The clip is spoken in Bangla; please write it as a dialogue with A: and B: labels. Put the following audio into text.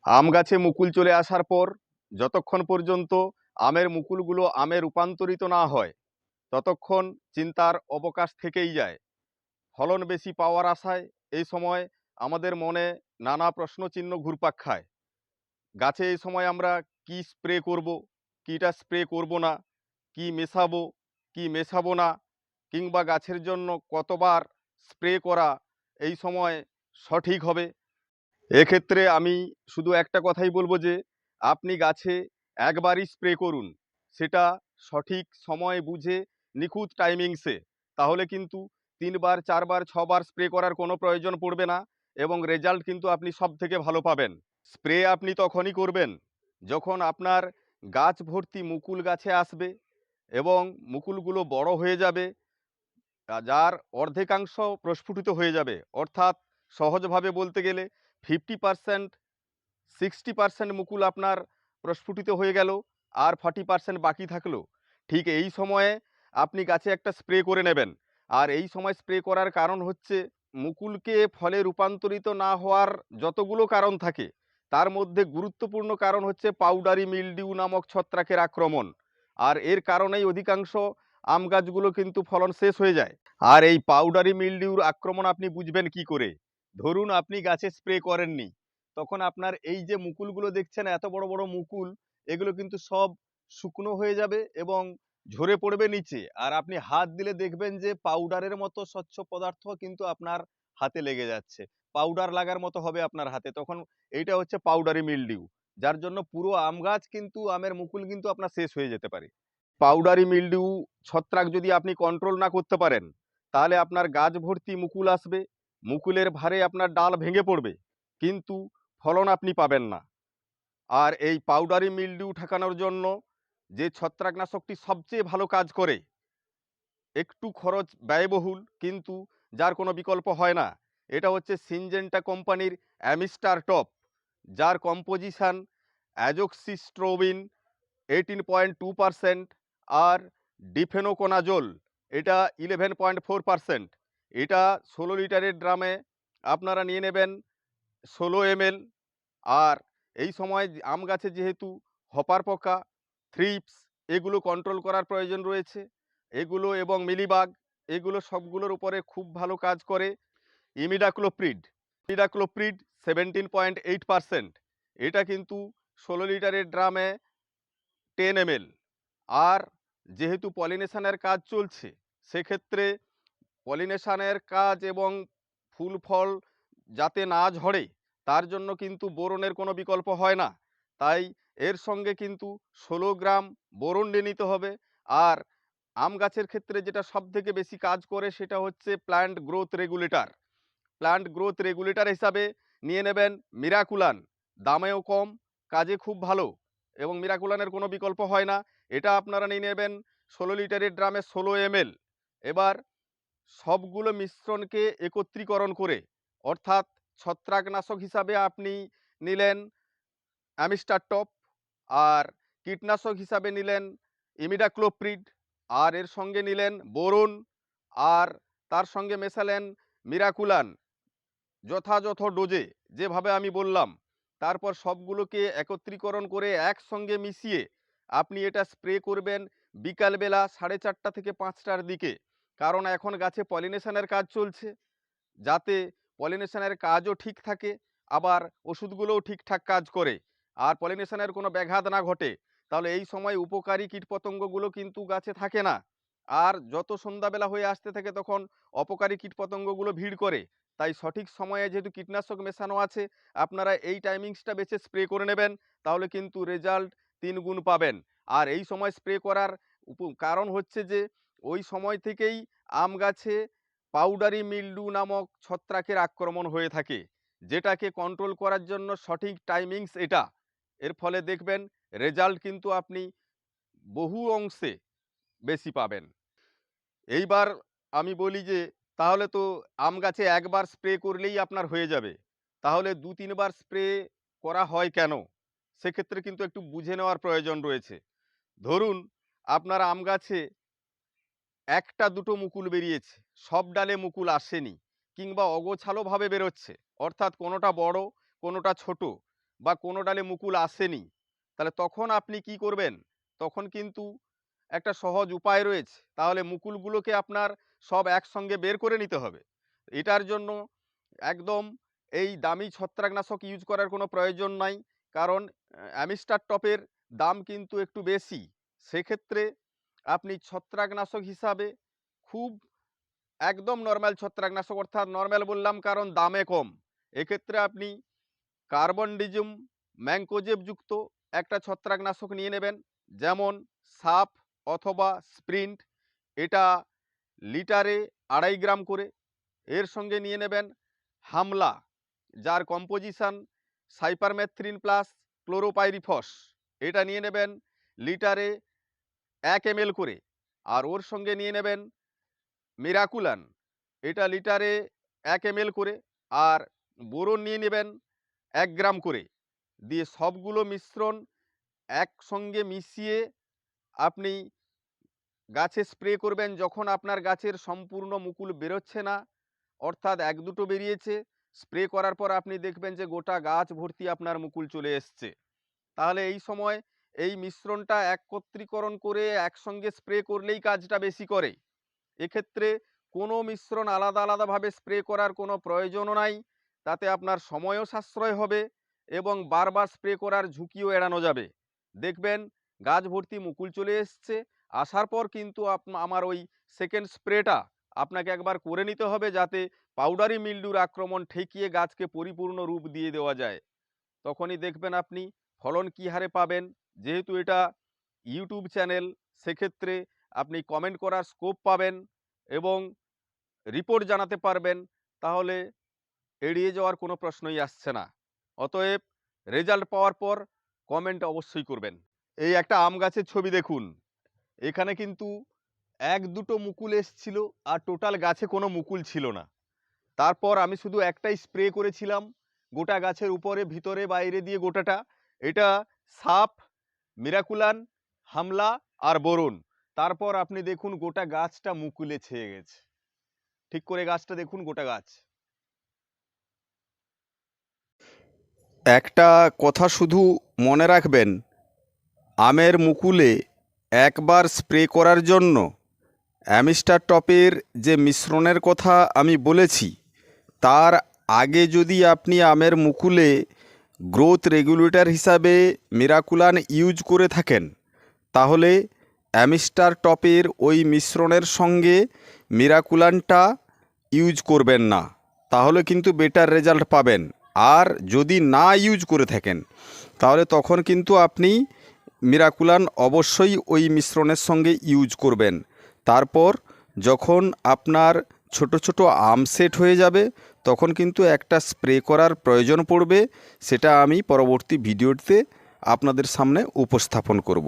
A: আম গাছে মুকুল চলে আসার পর যতক্ষণ পর্যন্ত আমের মুকুলগুলো আমে রূপান্তরিত না হয় ততক্ষণ চিন্তার অবকাশ থেকেই যায়। ফলন বেশি পাওয়ার আশায় এই সময় আমাদের মনে নানা প্রশ্নচিহ্ন ঘুরপাক খায়। গাছে এই সময় আমরা কি স্প্রে করব, কিটা স্প্রে করব না, কি মেশাবো, কি মেশাবো না, কিংবা গাছের জন্য কতবার স্প্রে করা এই সময় সঠিক হবে। এক্ষেত্রে আমি শুধু একটা কথাই বলবো যে আপনি গাছে একবারই স্প্রে করুন, সেটা সঠিক সময় বুঝে নিখুঁত টাইমিংসে। তাহলে কিন্তু 3বার 4বার 6বার স্প্রে করার কোনো প্রয়োজন পড়বে না এবং রেজাল্ট কিন্তু আপনি সব থেকে ভালো পাবেন। স্প্রে আপনি তখনই করবেন যখন আপনার গাছ ভর্তি মুকুল গাছে আসবে এবং মুকুলগুলো বড় হয়ে যাবে, যার অর্ধেকাংশ প্রস্ফুটিত হয়ে যাবে। অর্থাৎ সহজভাবে বলতে গেলে 50% 60% মুকুল আপনার প্রস্ফুটিত হয়ে গেল, আর 40% বাকি থাকলো। ঠিক এই সময়ে আপনি গাছে একটা স্প্রে করে নেবেন। আর এই সময় স্প্রে করার কারণ হচ্ছে মুকুলকে ফলে রূপান্তরিত না হওয়ার যতগুলো কারণ থাকে তার মধ্যে গুরুত্বপূর্ণ কারণ হচ্ছে পাউডারি মিলডিউ নামক ছত্রাকের আক্রমণ। আর এর কারণেই অধিকাংশ আম গাছগুলো কিন্তু ফলন শেষ হয়ে যায়। আর এই পাউডারি মিলডিউর আক্রমণ আপনি বুঝবেন কি করে? ধরুন আপনি গাছে স্প্রে করেননি, তখন আপনার এই যে মুকুলগুলো দেখছেন এত বড় বড় মুকুল, এগুলো কিন্তু সব শুকনো হয়ে যাবে এবং ঝরে পড়বে নিচে। আর আপনি হাত দিলে দেখবেন যে পাউডারের মতো স্বচ্ছ পদার্থ কিন্তু আপনার হাতে লেগে যাচ্ছে, পাউডার লাগার মতো হবে আপনার হাতে। তখন এইটা হচ্ছে পাউডারি মিলডিউ, যার জন্য পুরো আম গাছ কিন্তু আমের মুকুল কিন্তু আপনার শেষ হয়ে যেতে পারে। পাউডারি মিলডিউ ছত্রাক যদি আপনি কন্ট্রোল না করতে পারেন তাহলে আপনার গাছ ভর্তি মুকুল আসবে, মুকুলের ভারে আপনার ডাল ভেঙে পড়বে, কিন্তু ফলন আপনি পাবেন না। আর এই পাউডারি মিলডিউ ঠেকানোর জন্য যে ছত্রাকনাশকটি সবচেয়ে ভালো কাজ করে, একটু খরচ ব্যয়বহুল কিন্তু যার কোনো বিকল্প হয় না, এটা হচ্ছে সিনজেন্টা কোম্পানির অ্যামিস্টার টপ, যার কম্পোজিশন অ্যাজোক্সিস্ট্রোবিন 18.2% আর ডিফেনোকোনাজোল এটা 11.4%। এটা 16 লিটারের ড্রামে আপনারা নিয়ে নেবেন 16 ml। আর এই সময় আম গাছে যেহেতু হপার পোকা, থ্রিপস এগুলো কন্ট্রোল করার প্রয়োজন রয়েছে, এগুলো এবং মিলিবাগ এগুলো সবগুলোর উপরে খুব ভালো কাজ করে ইমিডাক্লোপ্রিড। ইমিডাক্লোপ্রিড 17.8%। এটা কিন্তু 16 লিটারের ড্রামে 10 ml। আর যেহেতু পলিনেশনের কাজ চলছে, সেক্ষেত্রে পলিনেশনের কাজ এবং ফুল ফল যাতে না ঝরে তার জন্য কিন্তু বোরনের কোনো বিকল্প হয় না। তাই এর সঙ্গে কিন্তু 16 গ্রাম বোরন নিয়ে নিতে হবে। আর আম গাছের ক্ষেত্রে যেটা সব থেকে বেশি কাজ করে সেটা হচ্ছে plant growth regulator. Plant growth regulator হিসাবে নিয়ে নেবেন মিরাকুলান, দামেও কম, কাজে খুব ভালো এবং মিরাকুলানের কোনো বিকল্প হয় না। এটা আপনারা নিয়ে নেবেন 16 লিটারের ড্রামে 16 ml। এবার সবগুলো মিশ্রণকে একত্রীকরণ করে, অর্থাৎ ছত্রাকনাশক হিসাবে আপনি নিলেন অ্যামিস্টার টপ, আর কীটনাশক হিসাবে নিলেন ইমিডাক্লোপ্রিড, আর এর সঙ্গে নিলেন বোরন, আর তার সঙ্গে মেশালেন মিরাকুলান যথাযথ ডোজে যেভাবে আমি বললাম। তারপর সবগুলোকে একত্রীকরণ করে একসঙ্গে মিশিয়ে আপনি এটা স্প্রে করবেন বিকালবেলা 4:30 থেকে 5টার দিকে। কারণ এখন গাছে পলিনেশনের কাজ চলছে, যাতে পলিনেশনের কাজও ঠিক থাকে, আবার ওষুধগুলোও ঠিকঠাক কাজ করে আর পলিনেশনের কোনো ব্যাঘাত না ঘটে, তাহলে এই সময় উপকারী কীটপতঙ্গগুলো কিন্তু গাছে থাকে না। আর যত সন্ধ্যাবেলা হয়ে আসতে থাকে তখন অপকারী কীটপতঙ্গগুলো ভিড় করে। তাই সঠিক সময়ে যেহেতু কীটনাশক মেশানো আছে, আপনারা এই টাইমিংসটা বেছে স্প্রে করে নেবেন, তাহলে কিন্তু রেজাল্ট 3 গুণ পাবেন। আর এই সময় স্প্রে করার কারণ হচ্ছে যে ওই সময় থেকেই আম গাছে পাউডারি মিলডু নামক ছত্রাকের আক্রমণ হয়ে থাকে, যেটাকে কন্ট্রোল করার জন্য সঠিক টাইমিংস এটা। এর ফলে দেখবেন রেজাল্ট কিন্তু আপনি বহু অংশে বেশি পাবেন। এইবার আমি বলি যে তাহলে তো আম গাছে একবার স্প্রে করলেই আপনার হয়ে যাবে, তাহলে 2-3বার স্প্রে করা হয় কেন? সেক্ষেত্রে কিন্তু একটু বুঝে নেওয়ার প্রয়োজন রয়েছে। ধরুন আপনার আম গাছে একটা দুটো মুকুল বেরিয়েছে, সব ডালে মুকুল আসেনি, কিংবা অগোছালোভাবে বেরোচ্ছে, অর্থাৎ কোনোটা বড় কোনোটা ছোট, বা কোনো ডালে মুকুল আসেনি, তাহলে তখন আপনি কি করবেন? তখন কিন্তু একটা সহজ উপায় রয়েছে। তাহলে মুকুলগুলোকে আপনার সব একসঙ্গে বের করে নিতে হবে। এটার জন্য একদম এই দামি ছত্রাকনাশক ইউজ করার কোনো প্রয়োজন নাই। কারণ অ্যামিস্টার টপের দাম কিন্তু একটু বেশি। সেক্ষেত্রে আপনি ছত্রাকনাশক হিসাবে খুব একদম নরমাল ছত্রাকনাশক, অর্থাৎ নরমাল বললাম কারণ দামে কম। এক্ষেত্রে আপনি কার্বনডিজম ম্যাঙ্কোজেব যুক্ত একটা ছত্রাকনাশক নিয়ে নেবেন, যেমন সাফ অথবা স্প্রিন্ট। এটা লিটারে 2.5 গ্রাম করে। এর সঙ্গে নিয়ে নেবেন হামলা, যার কম্পোজিশন সাইপারমেথ্রিন প্লাস ক্লোরোপাইরিফস। এটা নিয়ে নেবেন লিটারে 1 ml করে। আর ওর সঙ্গে নিয়ে নেবেন মিরাকুলান, এটা লিটারে 1 ml করে। আর বোরন নিয়ে নেবেন 1 গ্রাম করে। দিয়ে সবগুলো মিশ্রণ একসঙ্গে মিশিয়ে আপনি গাছে স্প্রে করবেন যখন আপনার গাছের সম্পূর্ণ মুকুল বেরোচ্ছে না, অর্থাৎ 1-2টো বেরিয়েছে। স্প্রে করার পর আপনি দেখবেন যে গোটা গাছ ভর্তি আপনার মুকুল চলে এসছে। তাহলে এই সময় এই মিশ্রণটা একত্রীকরণ করে একসঙ্গে স্প্রে করলেই কাজটা বেশি করে। এক্ষেত্রে কোনো মিশ্রণ আলাদা আলাদাভাবে স্প্রে করার কোনো প্রয়োজনও নাই। তাতে আপনার সময়ও সাশ্রয় হবে এবং বারবার স্প্রে করার ঝুঁকিও এড়ানো যাবে। দেখবেন গাছ ভর্তি মুকুল চলে এসছে। আসার পর কিন্তু আমার ওই সেকেন্ড স্প্রেটা আপনাকে একবার করে নিতে হবে, যাতে পাউডারি মিল্ডিউর আক্রমণ ঠেকিয়ে গাছকে পরিপূর্ণ রূপ দিয়ে দেওয়া যায়। তখনই দেখবেন আপনি ফলন কী হারে পাবেন। যেহেতু এটা ইউটিউব চ্যানেল, সেক্ষেত্রে আপনি কমেন্ট করার স্কোপ পাবেন এবং রিপোর্ট জানাতে পারবেন। তাহলে এড়িয়ে যাওয়ার কোনো প্রশ্নই আসছে না। অতএব রেজাল্ট পাওয়ার পর কমেন্ট অবশ্যই করবেন। এই একটা আম গাছের ছবি দেখুন। এখানে কিন্তু 1-2টো মুকুল এসছিল আর টোটাল গাছে কোনো মুকুল ছিল না। তারপর আমি শুধু একটাই স্প্রে করেছিলাম গোটা গাছের উপরে, ভিতরে বাইরে দিয়ে গোটাটা। এটা সাফ, মিরাকুলান, হামলা আর বোরন। তারপর আপনি দেখুন গোটা গাছটা মুকুলে ছেয়ে গেছে। ঠিক করে গাছটা দেখুন, গোটা গাছ। একটা কথা শুধু মনে রাখবেন, আমের মুকুলে একবার স্প্রে করার জন্য অ্যামিস্টার টপের যে মিশ্রণের কথা আমি বলেছি, তার আগে যদি আপনি আমের মুকুলে গ্রোথ রেগুলেটর হিসাবে মিরাকুলান ইউজ করে থাকেন, তাহলে অ্যামিস্টার টপের ওই মিশ্রণের সঙ্গে মিরাকুলানটা ইউজ করবেন না, তাহলে কিন্তু বেটার রেজাল্ট পাবেন। আর যদি না ইউজ করে থাকেন, তাহলে তখন কিন্তু আপনি মিরাকুলান অবশ্যই ওই মিশ্রণের সঙ্গে ইউজ করবেন। তারপর যখন আপনার ছোট ছোট আম সেট হয়ে যাবে, তখন কিন্তু একটা স্প্রে করার প্রয়োজন পড়বে। সেটা আমি পরবর্তী ভিডিওতে আপনাদের সামনে উপস্থাপন করব।